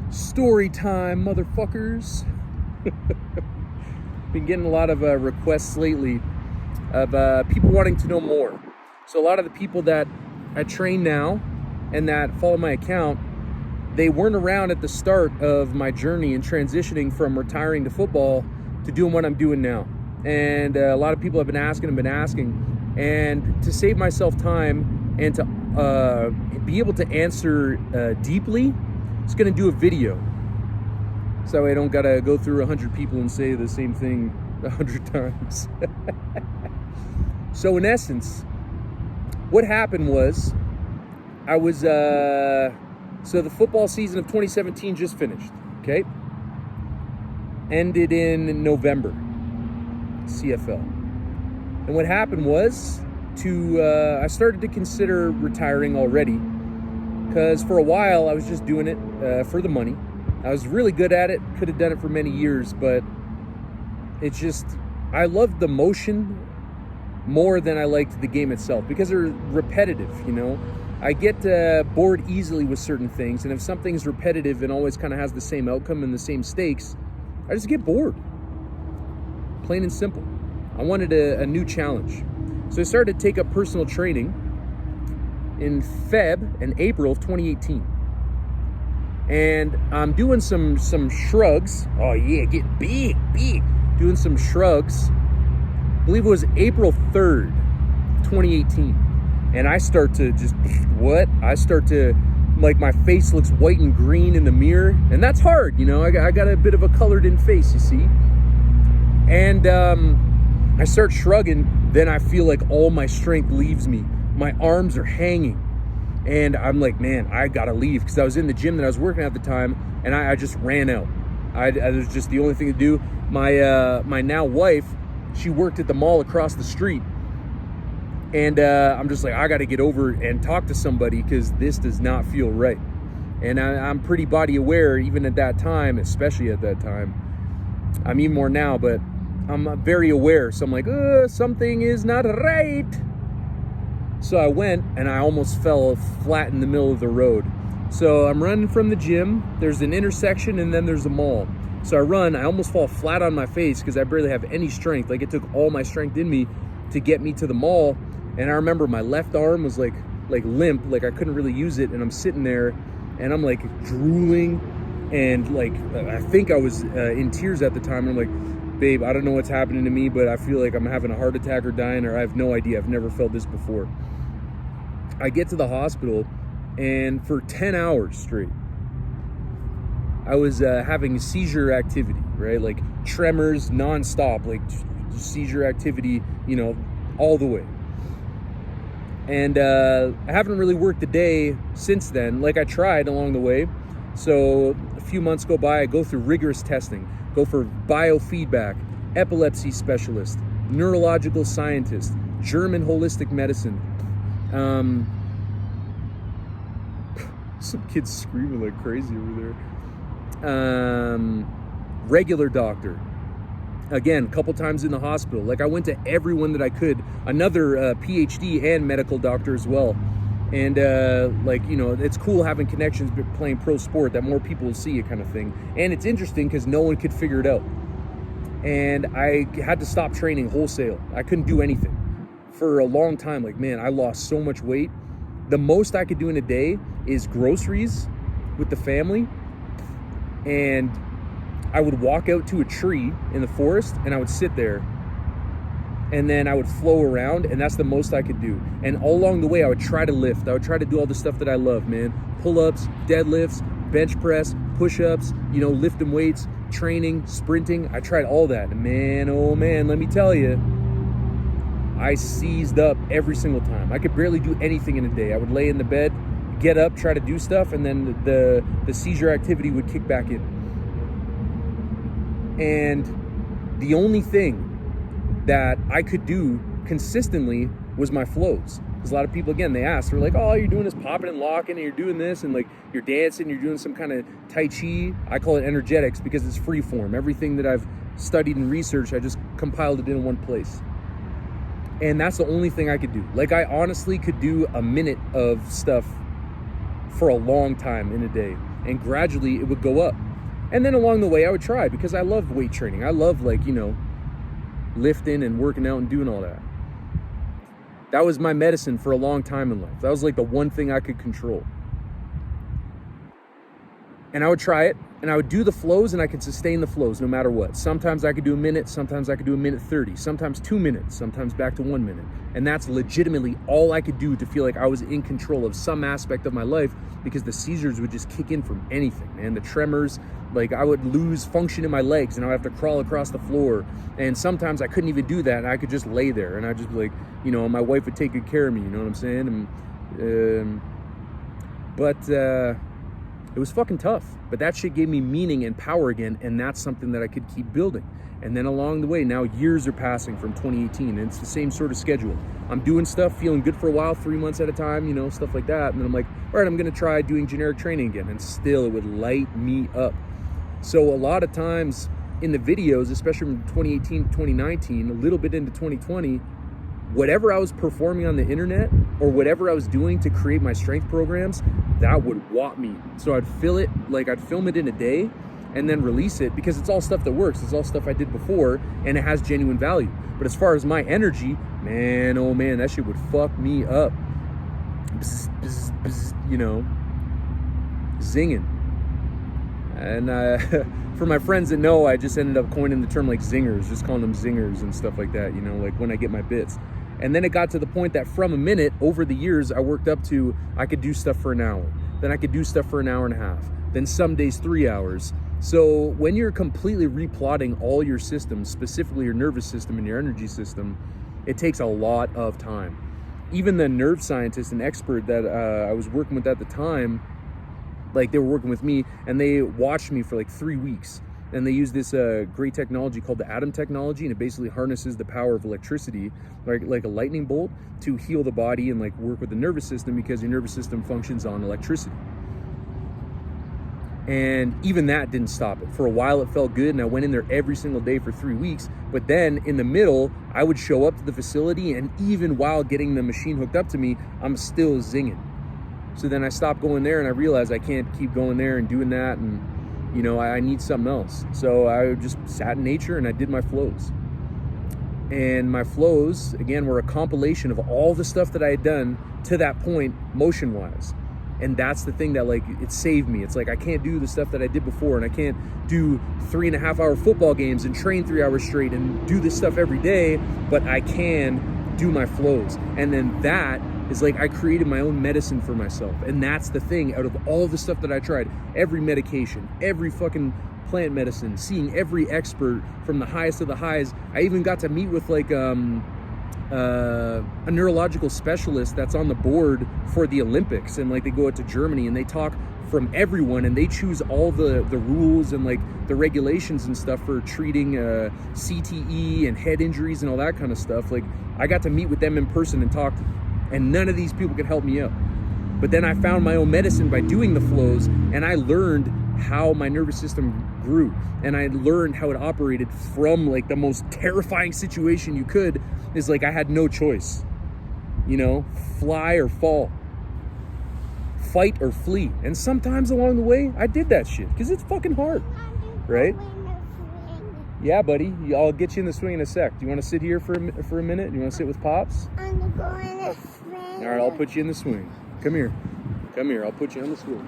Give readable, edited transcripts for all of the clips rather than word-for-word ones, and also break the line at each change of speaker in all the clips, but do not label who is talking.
story time, motherfuckers. Been getting a lot of requests lately of people wanting to know more. So a lot of the people that I train now and that follow my account, they weren't around at the start of my journey in transitioning from retiring to football to doing what I'm doing now. And a lot of people have been asking. And to save myself time and to be able to answer deeply, I'm just gonna do a video. So I don't gotta go through 100 people and say the same thing 100 times. So in essence, what happened was, I was, so the football season of 2017 just finished, okay? Ended in November, CFL. And what happened was, I started to consider retiring already, because for a while I was just doing it for the money. I was really good at it, could have done it for many years, but it's just, I loved the motion more than I liked the game itself, because they're repetitive, you know? I get bored easily with certain things, and if something's repetitive and always kind of has the same outcome and the same stakes, I just get bored. Plain and simple. I wanted a new challenge. So I started to take up personal training in Feb and April of 2018. And I'm doing some shrugs. Oh yeah, getting big. Doing some shrugs. I believe it was April 3rd, 2018. And I start to just, I start to, like, my face looks white and green in the mirror. And that's hard, you know, I got a bit of a colored in face, you see. And I start shrugging, then I feel like all my strength leaves me. My arms are hanging. And I'm like, man, I gotta leave, because I was in the gym that I was working at the time, and I just ran out. It was just the only thing to do. My now wife, she worked at the mall across the street. And I'm just like, I got to get over and talk to somebody, because this does not feel right. And I'm pretty body aware, even at that time, especially at that time. I'm even more now, but I'm very aware. So I'm like, something is not right. So I went, and I almost fell flat in the middle of the road. So I'm running from the gym. There's an intersection, and then there's a mall. So I run. I almost fall flat on my face, because I barely have any strength. Like, it took all my strength in me to get me to the mall. And I remember my left arm was like limp, like I couldn't really use it. And I'm sitting there, and I'm like drooling, and like I think I was in tears at the time. And I'm like, babe, I don't know what's happening to me, but I feel like I'm having a heart attack or dying, or I have no idea. I've never felt this before. I get to the hospital, and for 10 hours straight, I was having seizure activity, right? Like tremors nonstop, like seizure activity, you know, all the way. And I haven't really worked a day since then, like I tried along the way. So a few months go by, I go through rigorous testing, go for biofeedback, epilepsy specialist, neurological scientist, German holistic medicine. Some kids screaming like crazy over there. Regular doctor. Again, a couple times in the hospital. Like, I went to everyone that I could. Another PhD and medical doctor as well. And like, you know, it's cool having connections but playing pro sport, that more people will see it, kind of thing. And it's interesting because no one could figure it out. And I had to stop training wholesale. I couldn't do anything for a long time. Like, man, I lost so much weight. The most I could do in a day is groceries with the family, and I would walk out to a tree in the forest, and I would sit there, and then I would flow around, and that's the most I could do. And all along the way, I would try to lift. I would try to do all the stuff that I love, man. Pull-ups, deadlifts, bench press, push-ups, you know, lifting weights, training, sprinting. I tried all that. And man, oh man, let me tell you, I seized up every single time. I could barely do anything in a day. I would lay in the bed, get up, try to do stuff, and then the seizure activity would kick back in. And the only thing that I could do consistently was my flows. Because a lot of people, again, they ask, they're like, oh, you're doing this popping and locking, and you're doing this, and like you're dancing, you're doing some kind of Tai Chi. I call it energetics because it's free form. Everything that I've studied and researched, I just compiled it in one place. And that's the only thing I could do. Like, I honestly could do a minute of stuff for a long time in a day, and gradually it would go up. And then along the way I would try, because I love weight training. I love, like, you know, lifting and working out and doing all that. That was my medicine for a long time in life. That was like the one thing I could control. And I would try it, and I would do the flows, and I could sustain the flows no matter what. Sometimes I could do a minute, sometimes I could do a minute 30, sometimes 2 minutes, sometimes back to 1 minute. And that's legitimately all I could do to feel like I was in control of some aspect of my life, because the seizures would just kick in from anything, man. The tremors, like, I would lose function in my legs, and I would have to crawl across the floor. And sometimes I couldn't even do that, and I could just lay there, and I'd just be like, you know, my wife would take good care of me, you know what I'm saying? It was fucking tough, but that shit gave me meaning and power again, and that's something that I could keep building. And then along the way, now years are passing from 2018, and it's the same sort of schedule. I'm doing stuff, feeling good for a while, 3 months at a time, you know, stuff like that. And then I'm like, all right, I'm gonna try doing generic training again, and still it would light me up. So a lot of times in the videos, especially from 2018 to 2019, a little bit into 2020, whatever I was performing on the internet or whatever I was doing to create my strength programs, that would whop me. So I'd film it in a day and then release it, because it's all stuff that works. It's all stuff I did before, and it has genuine value. But as far as my energy, man, oh man, that shit would fuck me up. Bzz, bzz, bzz, you know, zinging. And for my friends that know, I just ended up coining the term like zingers, just calling them zingers and stuff like that, you know, like when I get my bits. And then it got to the point that from a minute, over the years, I worked up to, I could do stuff for an hour. Then I could do stuff for an hour and a half. Then some days 3 hours. So when you're completely replotting all your systems, specifically your nervous system and your energy system, it takes a lot of time. Even the nerve scientist and expert that I was working with at the time, like, they were working with me, and they watched me for like 3 weeks. And they use this great technology called the atom technology, and it basically harnesses the power of electricity, like a lightning bolt, to heal the body and like work with the nervous system, because your nervous system functions on electricity. And even that didn't stop it. For a while it felt good, and I went in there every single day for 3 weeks. But then in the middle, I would show up to the facility, and even while getting the machine hooked up to me, I'm still zinging. So then I stopped going there, and I realized I can't keep going there and doing that, and you know, I need something else. So I just sat in nature and I did my flows. And my flows, again, were a compilation of all the stuff that I had done to that point, motion-wise. And that's the thing that, like, it saved me. It's like, I can't do the stuff that I did before, and I can't do 3.5-hour football games and train 3 hours straight and do this stuff every day, but I can do my flows. And then that is like, I created my own medicine for myself. And that's the thing, out of all the stuff that I tried, every medication, every fucking plant medicine, seeing every expert from the highest of the highs. I even got to meet with like a neurological specialist that's on the board for the Olympics, and like they go out to Germany and they talk from everyone, and they choose all the rules and like the regulations and stuff for treating CTE and head injuries and all that kind of stuff. Like, I got to meet with them in person and talk, and none of these people could help me out. But then I found my own medicine by doing the flows, and I learned how my nervous system grew, and I learned how it operated from like the most terrifying situation you could. Is like, I had no choice, you know, fly or fall, fight or flee. And sometimes along the way I did that shit, because it's fucking hard, right? Yeah, buddy, I'll get you in the swing in a sec. Do you want to sit here for a minute? Do you want to sit with Pops?
I'm going in the swing.
All right, I'll put you in the swing. Come here, I'll put you on the swing.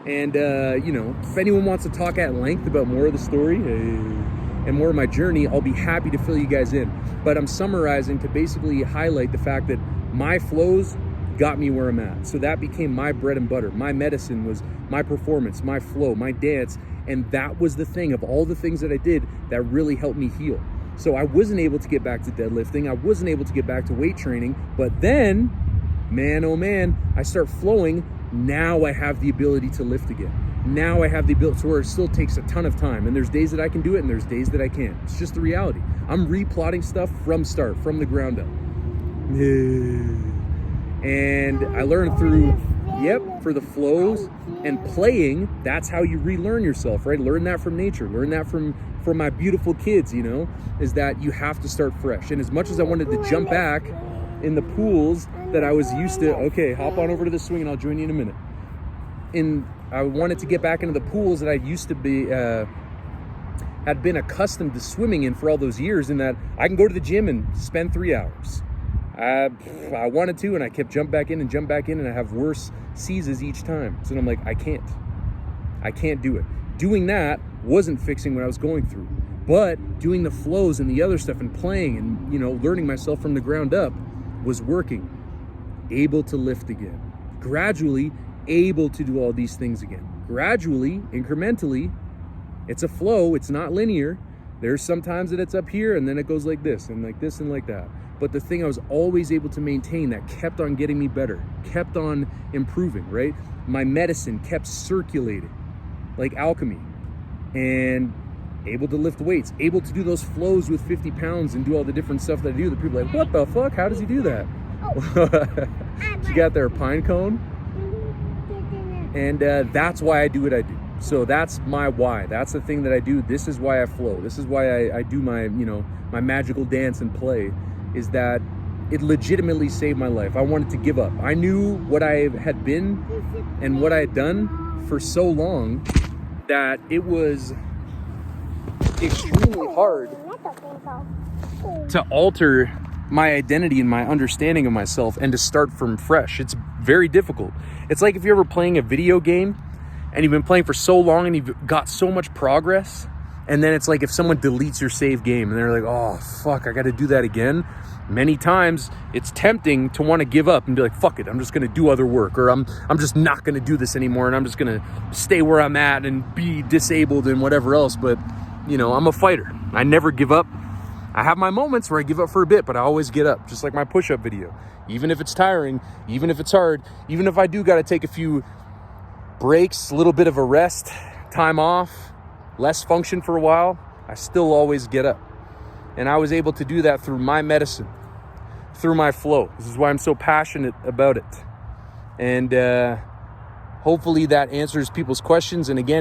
And you know, if anyone wants to talk at length about more of the story and more of my journey, I'll be happy to fill you guys in. But I'm summarizing to basically highlight the fact that my flows got me where I'm at. So that became my bread and butter. My medicine was my performance, my flow, my dance. And that was the thing, of all the things that I did, that really helped me heal. So I wasn't able to get back to deadlifting. I wasn't able to get back to weight training. But then, man, oh man, I start flowing. Now I have the ability to lift again. Now I have the ability to where it still takes a ton of time. And there's days that I can do it, and there's days that I can't. It's just the reality. I'm replotting stuff from start, from the ground up. And I learned through Yep, for the flows and playing. That's how you relearn yourself, right? Learn that from nature. Learn that from my beautiful kids, you know, is that you have to start fresh. And as much as I wanted to jump back in the pools that I was used to, okay, hop on over to the swing and I'll join you in a minute. I wanted to get back into the pools that I used to be, had been accustomed to swimming in for all those years, in that I can go to the gym and spend 3 hours. I wanted to, and I kept jump back in, and I have worse seizes each time. So I'm like, I can't do it. Doing that wasn't fixing what I was going through, but doing the flows and the other stuff and playing and, you know, learning myself from the ground up was working. Able to lift again, gradually able to do all these things again, gradually, incrementally. It's a flow. It's not linear. There's sometimes that it's up here and then it goes like this and like this and like that. But the thing I was always able to maintain that kept on getting me better, kept on improving, right? My medicine kept circulating like alchemy, and able to lift weights, able to do those flows with 50 pounds and do all the different stuff that I do. The people are like, what the fuck? How does he do that? She got their pine cone. And that's why I do what I do. So that's my why. That's the thing that I do. This is why I flow. This is why I do my, you know, my magical dance and play, is that it legitimately saved my life. I wanted to give up. I knew what I had been and what I had done for so long that it was extremely hard to alter my identity and my understanding of myself and to start from fresh. It's very difficult. It's like if you're ever playing a video game and you've been playing for so long and you've got so much progress, and then it's like if someone deletes your save game and they're like, oh fuck, I got to do that again. Many times it's tempting to want to give up and be like, fuck it, I'm just going to do other work, or I'm just not going to do this anymore, and I'm just going to stay where I'm at and be disabled and whatever else. But, you know, I'm a fighter. I never give up. I have my moments where I give up for a bit, but I always get up, just like my push-up video. Even if it's tiring, even if it's hard, even if I do got to take a few breaks, a little bit of a rest, time off, less function for a while, I still always get up. And I was able to do that through my medicine, through my flow. This is why I'm so passionate about it. And hopefully that answers people's questions. And again,